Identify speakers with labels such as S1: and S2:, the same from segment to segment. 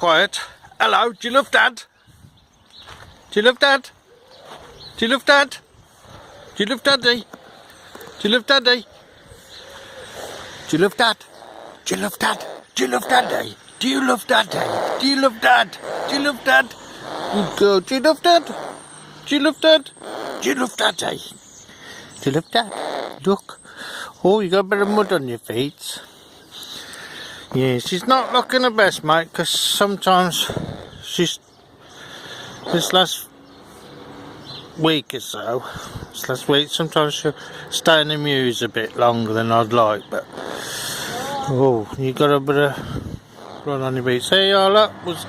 S1: quiet. Hello, do you love Dad? Do you love Dad? Do you love Dad? Do you love Daddy? Do you love Daddy? Do you love Dad? Do you love Dad? Do you love Daddy? Do you love Daddy? Do you love Dad? Do you love Dad? Good girl. Do you love Dad? Do you love Dad? Do you love Daddy? Do you love Dad? Look. Oh, you got a bit of mud on your feet. Yeah, she's not looking the best, mate, because sometimes she's... This last week or so, sometimes she'll stay in the mews a bit longer than I'd like, but... Oh, you got a bit of run on your feet. Say, oh, look, was...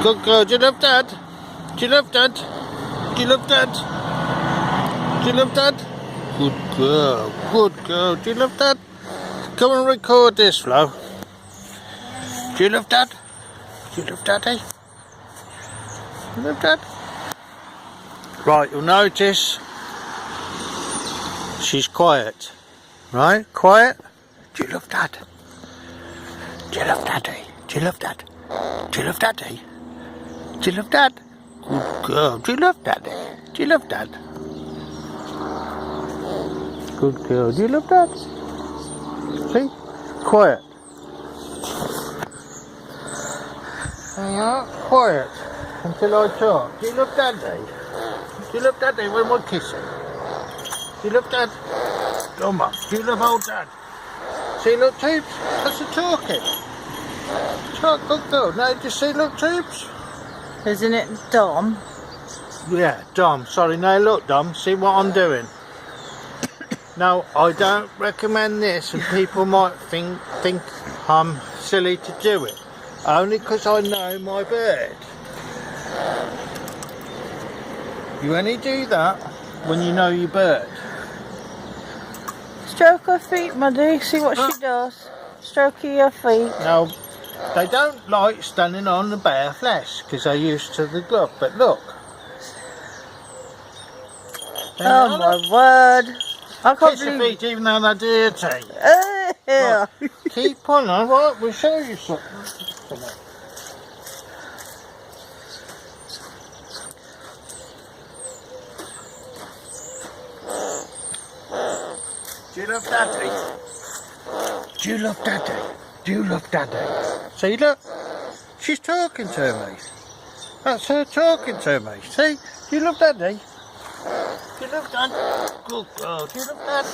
S1: Good girl. Do you love Dad? Do you love Dad? Do you love Dad? Do you love Dad? Good girl. Good girl. Do you love Dad? Come and record this, Flo. Do you love Dad? Do you love Daddy? Do you love Dad? Right, you'll notice she's quiet. Right? Quiet. Do you love Dad? Do you love Daddy? Do you love Dad? Do you love Daddy? Do you love Dad? Good girl. Do you love Daddy? Do you love Dad? Good girl. Do you love Dad? See? Quiet. There you are. Quiet. Until I talk. Do you love Daddy? Do you love Daddy when we're kissing? Do you love Dad? Come on. Do you love old Dad? See, look, Tubes. That's the talking. Talk, good girl. Now, do you see, look, Tubes?
S2: Isn't it Dom?
S1: Yeah, Dom. Sorry, no, look, Dom. See what I'm doing? Now, I don't recommend this, and people might think I'm silly to do it. Only because I know my bird. You only do that when you know your bird.
S2: Stroke her feet, Muddy. See what she does. Stroke your feet.
S1: Now, they don't like standing on the bare flesh because they're used to the glove. But look.
S2: Oh my word. I can't
S1: Kiss your
S2: believe...
S1: feet even though they're dirty.
S2: Yeah.
S1: Look, keep on, alright? We'll show you something. Do you love Daddy? Do you love Daddy? Do you love Daddy? See, look. She's talking to me. That's her talking to me. See? Do you love Daddy? Do you love Dad? Good girl. Do you love Dad?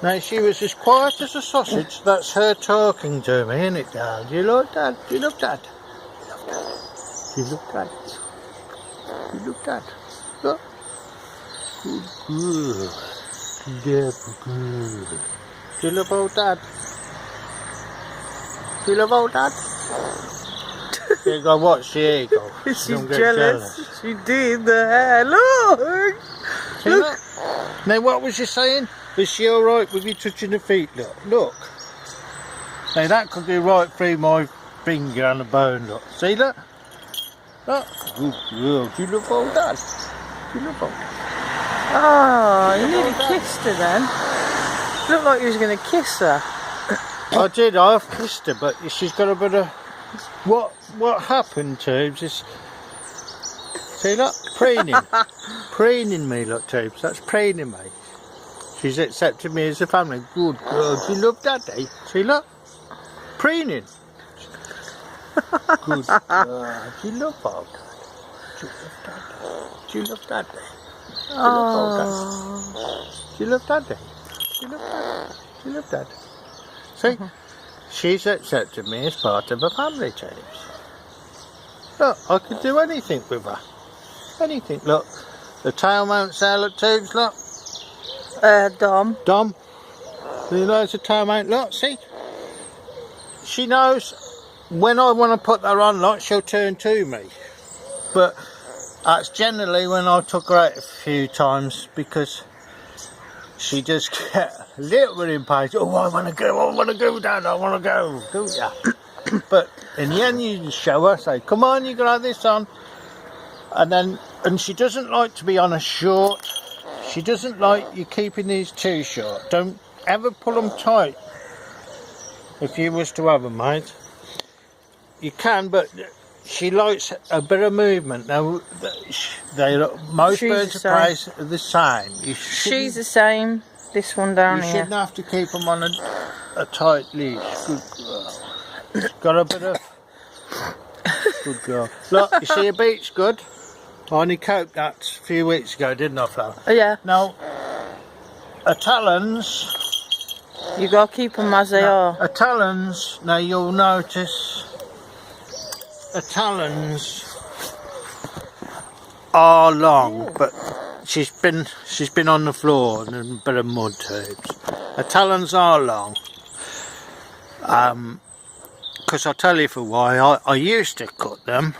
S1: Now, she was as quiet as a sausage. That's her talking to me, isn't it, Dad? Do you love Dad? Do you love Dad? Do you love Dad? Do you love Dad? Look. Good girl. Yeah, good. Do you love old Dad? Do you love old Dad? Here you go, watch the eagle.
S2: She's jealous. She did the hair. Look!
S1: See that? Now, what was you saying? Is she alright with you touching the feet? Look, look. Now, that could be right through my finger and the bone, look. See that? Look. Good girl. Do you love old Dad? Do you love old Dad?
S2: Oh, you nearly kissed her then. Looked like you was going to kiss her.
S1: I did, I've kissed her, but she's got a bit of... What happened to Tubes? See, look, preening. Preening me, look, Tubes. That's preening me. She's accepted me as a family. Good girl. Do you love Daddy? See, look. Preening. Good girl. Do you love old Dad? Do you love Daddy? Do you love Daddy? Do you love Daddy? Do you love Daddy? Do you love Dad? See? She's accepted me as part of a family, James. Look, I could do anything with her. Anything. Look, the tail mounts there, look, Tubes, look.
S2: Dom.
S1: Dom. You know it's a tail mount, look, see? She knows when I want to put her on, look, she'll turn to me. But that's generally when I took her out a few times because she just get a little bit impatient. Oh, I want to go, Dad, I want to go, don't ya? But in the end, you show her, say, come on, you can have this on. And she doesn't like to be on a short. She doesn't like you keeping these too short. Don't ever pull them tight if you was to have them, mate. you can, but she likes a bit of movement. Now, most
S2: She's
S1: birds of
S2: the
S1: prey are the same.
S2: She's the same. This one down
S1: You
S2: here.
S1: shouldn't have to keep them on a tight leash. Good girl. Got a bit of... Good girl. Look, you see a beach good? I only coped that a few weeks ago, didn't I, Flo?
S2: Oh yeah.
S1: Now, a talons...
S2: You gotta keep them as they are.
S1: A talons, now you'll notice... A talons are long, but she's been on the floor and a bit of mud tubes. The talons are long. Because I'll tell you for why. I used to cut them.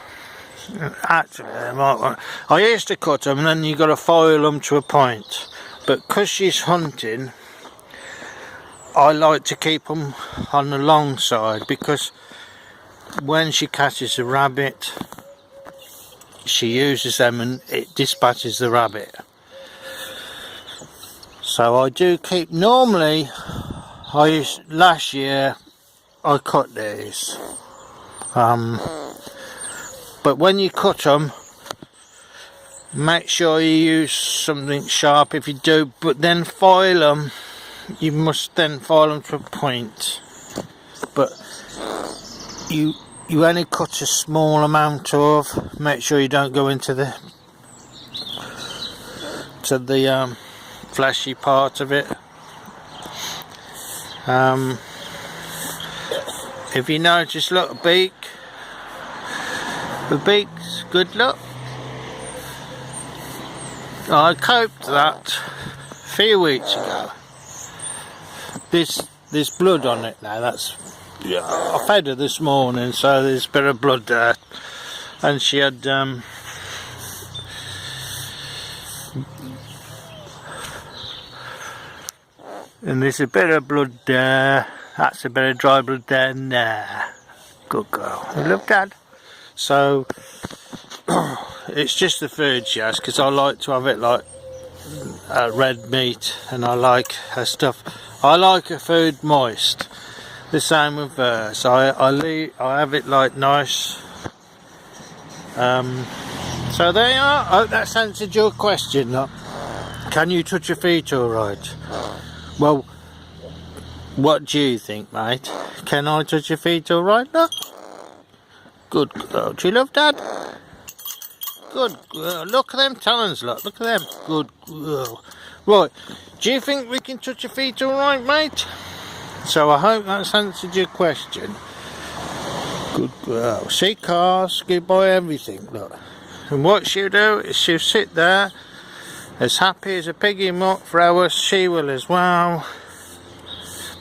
S1: Actually, I used to cut them, and then you got to file them to a point. But because she's hunting, I like to keep them on the long side, because when she catches a rabbit, she uses them and it dispatches the rabbit. So I do keep, normally, last year I cut these. But when you cut them, make sure you use something sharp if you do, but then file them. You must then file them to a point. But you only cut a small amount of, make sure you don't go into the fleshy part of it. If you notice, look, the beak's good, look. I coped that a few weeks ago. There's blood on it now. That's, yeah, I fed her this morning, so there's a bit of blood there, and she had and there's a bit of blood there. That's a bit of dry blood there and there. Good girl. You love Dad. So it's just the food she has, because I like to have it like red meat, and I like her stuff. I like her food moist. The same with her. So I have it like nice. So there you are. I hope that's answered your question. Look. Can you touch your feet all right? Well, what do you think, mate? Can I touch your feet all right? Look. Good girl. Do you love Dad? Good girl. Look at them talons, look. Look at them. Good girl. Right. Do you think we can touch your feet all right, mate? So I hope that's answered your question. Good girl. See cars, goodbye everything, look. And what she'll do is she'll sit there as happy as a piggy muck for hours. She will as well.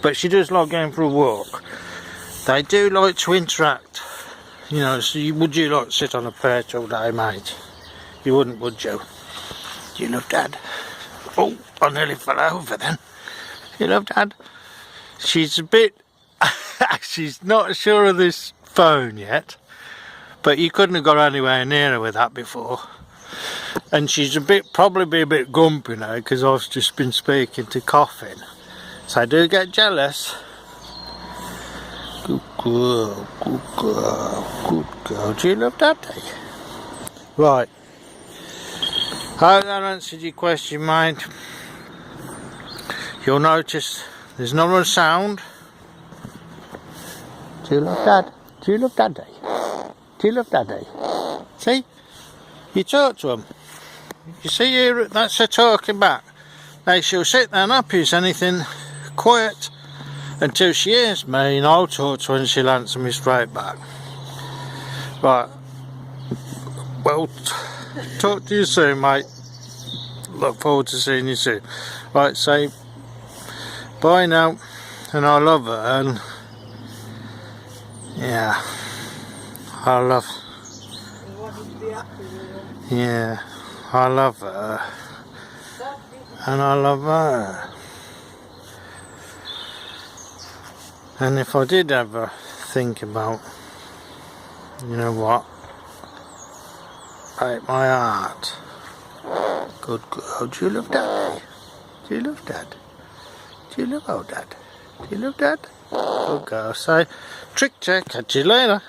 S1: But she does like going for a walk. They do like to interact. You know, so would you like to sit on a perch all day, mate? You wouldn't, would you? Do you love Dad? Oh, I nearly fell over then. You love Dad? She's a bit... she's not sure of this phone yet. But you couldn't have got anywhere near her with that before. And she's probably a bit grumpy now, because I've just been speaking to coughing. So I do get jealous. Good girl, good girl, good girl. Do you love Daddy? Right. Hope that answered your question, mate. You'll notice there's not a sound. Do you love Dad? Do you love Daddy? Do you love Daddy? See? You talk to them. You see here, that's her talking back. Now she'll sit there and not use anything, quiet, until she hears me, and I'll talk to her and she'll answer me straight back. Right. Well, talk to you soon, mate. Look forward to seeing you soon. Right, say bye now, and I love her, and yeah, I love, yeah, I love her, and I love her. And if I did ever think about, you know what, break my heart. Good girl. Do you love Daddy? Do you love Dad? Do you love old Dad? Do you love Dad? Good girl. So, trick check. Catch you later.